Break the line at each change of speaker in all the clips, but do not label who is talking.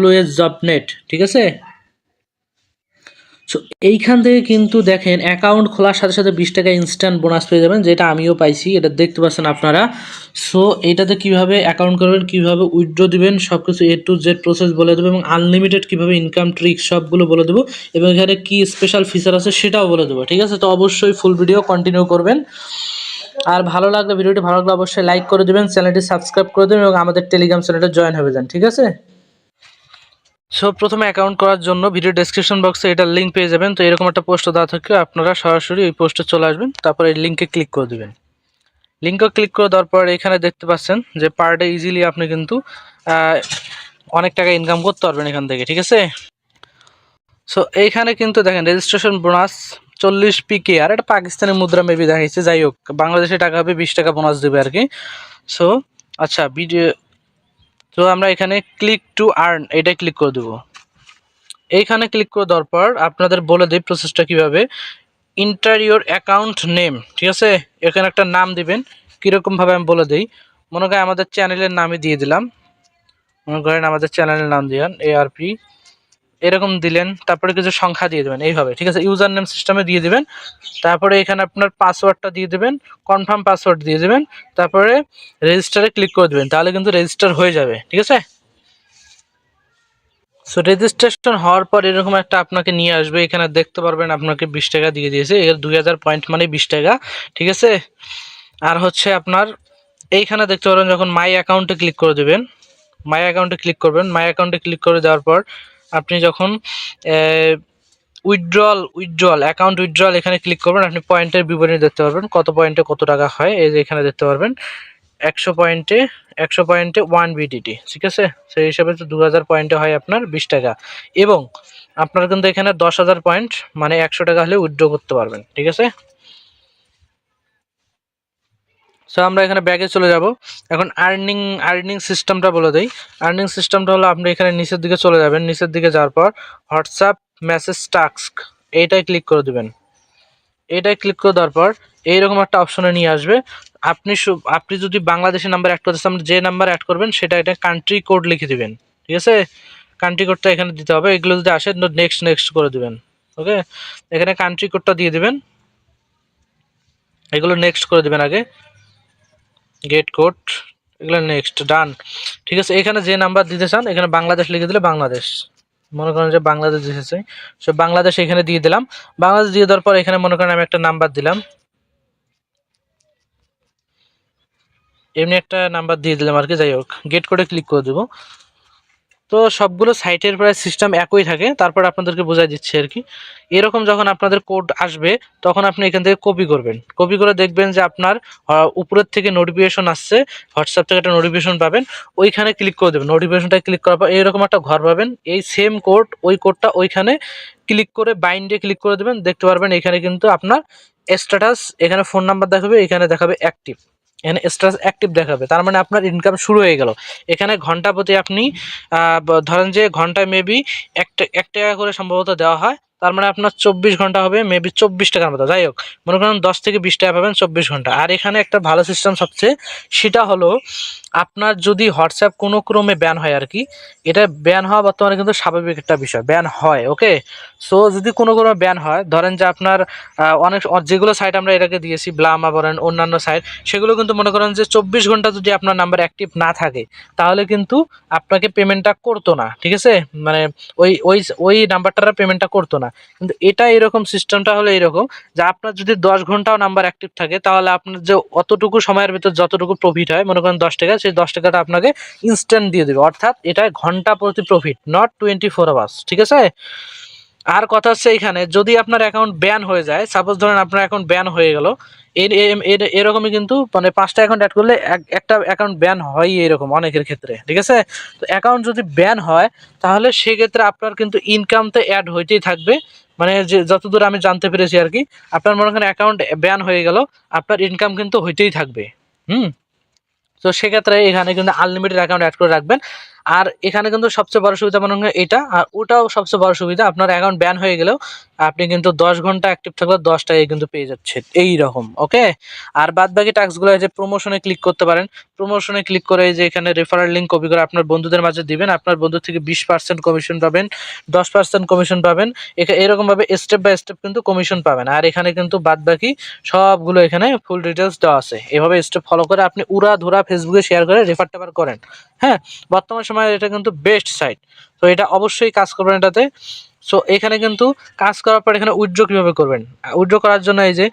WS job net, ঠিক আছে। So এইখান থেকে কিন্তু দেখেন অ্যাকাউন্ট খোলার সাথে সাথে 20 টাকা ইনস্ট্যান্ট বোনাস পেয়ে যাবেন, যেটা আমিও পাইছি, এটা দেখতে পাচ্ছেন আপনারা। সো এইটাতে কীভাবে অ্যাকাউন্ট করবেন, কীভাবে উইথড্র দিবেন, সব কিছু A to Z প্রসেস বলে দেবো, এবং আনলিমিটেড কীভাবে ইনকাম ট্রিক্স সবগুলো বলে দেবো, এবং এখানে কী স্পেশাল ফিচার আছে সেটাও বলে দেবো, ঠিক আছে। তো অবশ্যই ফুল ভিডিও কন্টিনিউ করবেন। আর ভালো লাগলে, ভিডিওটি ভালো লাগলে অবশ্যই লাইক করে দেবেন, চ্যানেলটি সাবস্ক্রাইব করে দেবেন, এবং আমাদের টেলিগ্রাম চ্যানেলে জয়েন হয়ে যান, ঠিক আছে। সো প্রথমে অ্যাকাউন্ট করার জন্য ভিডিও ডেসক্রিপশন বক্সে এটার লিঙ্ক পেয়ে যাবেন। তো এরকম একটা পোস্ট দেওয়া থাকলে আপনারা সরাসরি ওই পোস্টে চলে আসবেন, তারপর এই লিঙ্কে ক্লিক করে দেবেন। লিঙ্কে ক্লিক করে দেওয়ার পর এখানে দেখতে পাচ্ছেন যে পার ডে ইজিলি আপনি কিন্তু অনেক টাকা ইনকাম করতে পারবেন এখান থেকে, ঠিক আছে। সো এইখানে কিন্তু দেখেন রেজিস্ট্রেশন বোনাস 40 PK, আর এটা পাকিস্তানি মুদ্রা মেবি দেখাইছে, যাই হোক বাংলাদেশে টাকা হবে 20 টাকা বোনাস দেবে আর কি। সো আচ্ছা ভিডিও, তো আমরা এখানে ক্লিক টু আর্ন এটাই ক্লিক করে দেবো। এইখানে ক্লিক করে দেওয়ার পর আপনাদের বলে দিই প্রসেসটা কীভাবে। ইন্টার ইউর অ্যাকাউন্ট নেম, ঠিক আছে, এখানে একটা নাম দিবেন। কীরকমভাবে আমি বলে দিই, মনে করেন আমাদের চ্যানেলের নামই দিয়ে দিলাম, মনে করেন আমাদের চ্যানেলের নাম দিলেন ARP, এরকম দিলেন, তারপরে কিছু সংখ্যা দিয়ে দেবেন এইভাবে, ঠিক আছে। ইউজার নেম সিস্টেমে দিয়ে দিবেন, তারপরে এখানে আপনার পাসওয়ার্ডটা দিয়ে দেবেন, কনফার্ম পাসওয়ার্ড দিয়ে দেবেন, তারপরে রেজিস্টারে ক্লিক করে দেবেন, তাহলে কিন্তু রেজিস্টার হয়ে যাবে, ঠিক আছে। সো রেজিস্ট্রেশন হওয়ার পর এরকম একটা আপনাকে নিয়ে আসবে, এখানে দেখতে পারবেন আপনাকে 20 টাকা দিয়ে দিয়েছে, এর 2000 পয়েন্ট মানে 20 টাকা, ঠিক আছে। আর হচ্ছে আপনার এইখানে দেখতে পারবেন যখন মাই অ্যাকাউন্টে ক্লিক করে দেবেন, মাই অ্যাকাউন্টে ক্লিক করবেন, মাই অ্যাকাউন্টে ক্লিক করে দেওয়ার পর আপনি যখন উইথড্রল অ্যাকাউন্ট উইথড্রল এখানে ক্লিক করবেন, আপনি পয়েন্টের বিবরণী দেখতে পারবেন, কত পয়েন্টে কত টাকা হয়, এই যে এখানে দেখতে পারবেন 100 পয়েন্টে 1 BDT, ঠিক আছে। সেই হিসাবে তো 2000 পয়েন্টে হয় আপনার 20 টাকা, এবং আপনার কিন্তু এখানে 10,000 পয়েন্ট মানে 100 টাকা হলে উইথড্র করতে পারবেন, ঠিক আছে। সো আমরা এখানে ব্যাগে চলে যাব। এখন আর্নিং সিস্টেমটা বলে দেই। আর্নিং সিস্টেমটা হলো আপনি এখানে নিচের দিকে চলে যাবেন, নিচের দিকে যাওয়ার পর হোয়াটসঅ্যাপ মেসেজ টাস্ক এইটাই ক্লিক করে দেবেন। এইটাই ক্লিক করে দেওয়ার পর এইরকম একটা অপশনে নিয়ে আসবে। আপনি যদি বাংলাদেশি নাম্বার অ্যাড করতে চান, যে নাম্বার অ্যাড করবেন সেটা এটা কান্ট্রি কোড লিখে দিবেন, ঠিক আছে। কান্ট্রি কোডটা এখানে দিতে হবে, এগুলো যদি আসে নেক্সট করে দেবেন, ওকে। এখানে কান্ট্রি কোডটা দিয়ে দিবেন, এগুলো নেক্সট করে দেবেন আগে, গেট কোড, এগুলো নেক্সট, ডান, ঠিক আছে। এখানে যে নাম্বার দিতে চান এখানে বাংলাদেশ লিখে দিলে বাংলাদেশ, মনে করেন যে বাংলাদেশ দিতেছে, সো বাংলাদেশ এখানে দিয়ে দিলাম। বাংলাদেশ দিয়ে দেওয়ার পর এখানে মনে করেন আমি একটা নাম্বার দিলাম, এমনি একটা নাম্বার দিয়ে দিলাম আর কি, যাই হোক গেট কোডে ক্লিক করে দেবো। তো সবগুলো সাইটের প্রায় সিস্টেম একই থাকে, তারপর আপনাদেরকে বোঝাই দিচ্ছি আর কি। এরকম যখন আপনাদের কোড আসবে তখন আপনি এখান থেকে কপি করবেন, কপি করে দেখবেন যে আপনার উপরের থেকে নোটিফিকেশন আসছে, হোয়াটসঅ্যাপ থেকে একটা নোটিফিকেশন পাবেন, ওইখানে ক্লিক করে দেবেন। নোটিফিকেশনটা ক্লিক করার পর এইরকম একটা ঘর পাবেন, এই সেম কোড, ওই কোডটা ওইখানে ক্লিক করে বাইন্ডে ক্লিক করে দেবেন, দেখতে পারবেন এখানে কিন্তু আপনার স্ট্যাটাস, এখানে ফোন নাম্বার দেখাবে, এখানে দেখাবে অ্যাক্টিভ, এখানে স্ট্যাটাস অ্যাক্টিভ দেখাবে, তার মানে আপনার ইনকাম শুরু হয়ে গেল। এখানে ঘন্টা প্রতি আপনি ধরেন যে ঘন্টায় মেবি 1 টাকা করে সম্ভবত দেওয়া হয়, তার মানে আপনার 24 ঘন্টা হবে মেবি 24 টাকার মতো, যাই হোক মনে করেন 10 থেকে 20 টাকা পাবেন 24 ঘন্টা। আর এখানে একটা ভালো সিস্টেম সবচেয়ে, সেটা হলো আপনার যদি হোয়াটসঅ্যাপ কোনো ক্রমে ব্যান হয় আর কি, এটা ব্যান হওয়া বর্তমানে কিন্তু স্বাভাবিক একটা বিষয়, ব্যান হয়, ওকে। সো যদি কোনো ক্রমে ব্যান হয়, ধরেন যে আপনার অনেক যেগুলো সাইট আমরা এটাকে দিয়েছি, ব্লামা বলেন অন্যান্য সাইট, সেগুলো কিন্তু মনে করেন যে 24 ঘন্টা যদি আপনার নাম্বার অ্যাক্টিভ না থাকে তাহলে কিন্তু আপনাকে পেমেন্টটা করতো না, ঠিক আছে। মানে ওই ওই ওই নাম্বারটার পেমেন্টটা করতো না। কিন্তু এটা এরকম সিস্টেমটা হলো এরকম যে আপনার যদি 10 ঘন্টাও নাম্বার অ্যাক্টিভ থাকে তাহলে আপনার যে অতটুকু সময়ের ভিতর যতটুকু প্রফিট হয়, মনে করেন 10 টাকা, সেই 10 টাকাটা আপনাকে ইনস্ট্যান্ট দিয়ে দেবে, অর্থাৎ এটা ঘন্টা প্রতি প্রফিট, নট 24 আওয়ার্স, ঠিক আছে। আর কথা হচ্ছে এখানে যদি আপনার অ্যাকাউন্ট ব্যান হয়ে যায়, সাপোজ ধরেন আপনার অ্যাকাউন্ট ব্যান হয়ে গেল, এরকমই কিন্তু মানে 5টা অ্যাকাউন্ট অ্যাড করলে একটা অ্যাকাউন্ট ব্যান হয় এরকম অনেকের ক্ষেত্রে, ঠিক আছে। তো অ্যাকাউন্ট যদি ব্যান হয় তাহলে সেক্ষেত্রে আপনার কিন্তু ইনকাম তো অ্যাড হইতেই থাকবে, মানে যে যতদূর আমি জানতে পেরেছি আর কি, আপনার মনে করেন অ্যাকাউন্ট ব্যান হয়ে গেল, আপনার ইনকাম কিন্তু হইতেই থাকবে। তো সেক্ষেত্রে এখানে কিন্তু আনলিমিটেড অ্যাকাউন্ট অ্যাড করে রাখবেন। আর এখানে কিন্তু সবচেয়ে বড় সুবিধা মনে হয় এটা, আর ওটাও সবচেয়ে বড় সুবিধা, আপনার অ্যাকাউন্ট ব্যান হয়ে গেলেও আপনি কিন্তু 10 ঘন্টা অ্যাক্টিভ থাকলে 10 টাকায় কিন্তু পেয়ে যাচ্ছেন এই রকম। ওকে, আর বাদ বাকি টাস্কগুলো যে প্রমোশনে ক্লিক করতে পারেন, প্রমোশনে ক্লিক করে যে এখানে রেফারেল লিঙ্ক কপি করে আপনার বন্ধুদের মাঝে দিবেন, আপনার বন্ধু থেকে 20% কমিশন পাবেন, 10% কমিশন পাবেন, এরকমভাবে স্টেপ বাই স্টেপ কিন্তু কমিশন পাবেন। আর এখানে কিন্তু বাদ বাকি সবগুলো এখানে ফুল ডিটেলস দেওয়া আছে, এভাবে স্টেপ ফলো করে আপনি উড়া ধুরা ফেসবুকে শেয়ার করে রেফার টেফার করেন। হ্যাঁ, বর্তমান সময়ে এটা কিন্তু বেস্ট সাইট, তো এটা অবশ্যই কাজ করবেন এটাতে। সো এখানে কিন্তু কাজ করার পর এখানে উইথড্র কীভাবে করবেন, উইথড্র করার জন্য এই যে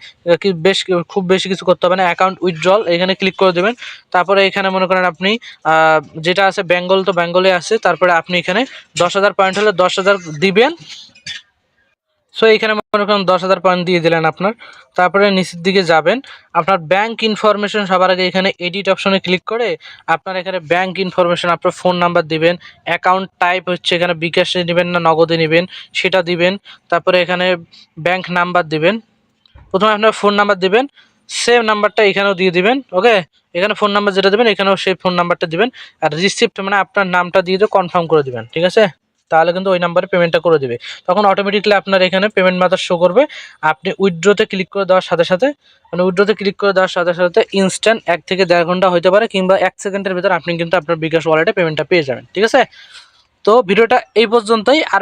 খুব বেশি কিছু করতে হবে না, অ্যাকাউন্ট উইথড্রল এখানে ক্লিক করে দেবেন। তারপরে এখানে মনে করেন আপনি যেটা আছে বেঙ্গল, তো বেঙ্গলে আছে, তারপরে আপনি এখানে 10,000 পয়েন্ট হলে 10,000 দিবেন। সো এখানে মনে করেন 10,000 পয়েন্ট দিয়ে দিলেন আপনার, তারপরে নিচের দিকে যাবেন, আপনার ব্যাংক ইনফরমেশন সবার আগে এখানে এডিট অপশনে ক্লিক করে আপনার এখানে ব্যাংক ইনফরমেশন, আপনার ফোন নাম্বার দিবেন, অ্যাকাউন্ট টাইপ হচ্ছে এখানে বিকাশে নেবেন না নগদে নেবেন সেটা দিবেন, তারপরে এখানে ব্যাংক নাম্বার দিবেন, প্রথমে আপনার ফোন নাম্বার দিবেন, সেম নাম্বারটা এখানেও দিয়ে দিবেন। ওকে, এখানে ফোন নাম্বার যেটা দেবেন এখানেও সেই ফোন নাম্বারটা দিবেন, আর রিসিপ্ট মানে আপনার নামটা দিয়ে কনফার্ম করে দিবেন, ঠিক আছে? তাহলে কিন্তু ওই নাম্বারে পেমেন্টটা করে দিবে, তখন অটোমেটিকলি আপনার এখানে পেমেন্ট মেথড শো করবে। আপনি উইথড্রোতে ক্লিক করে দেওয়ার সাথে সাথে, মানে উইথড্রোতে ক্লিক করে দেওয়ার সাথে সাথে ইনস্ট্যান্ট 1 থেকে 1.5 ঘন্টা হতে পারে, কিংবা 1 সেকেন্ডের ভিতর আপনি কিন্তু আপনার বিকাশ ওয়ালেটে পেমেন্টটা পেয়ে যাবেন, ঠিক আছে? তো ভিডিওটা এই পর্যন্তই। আর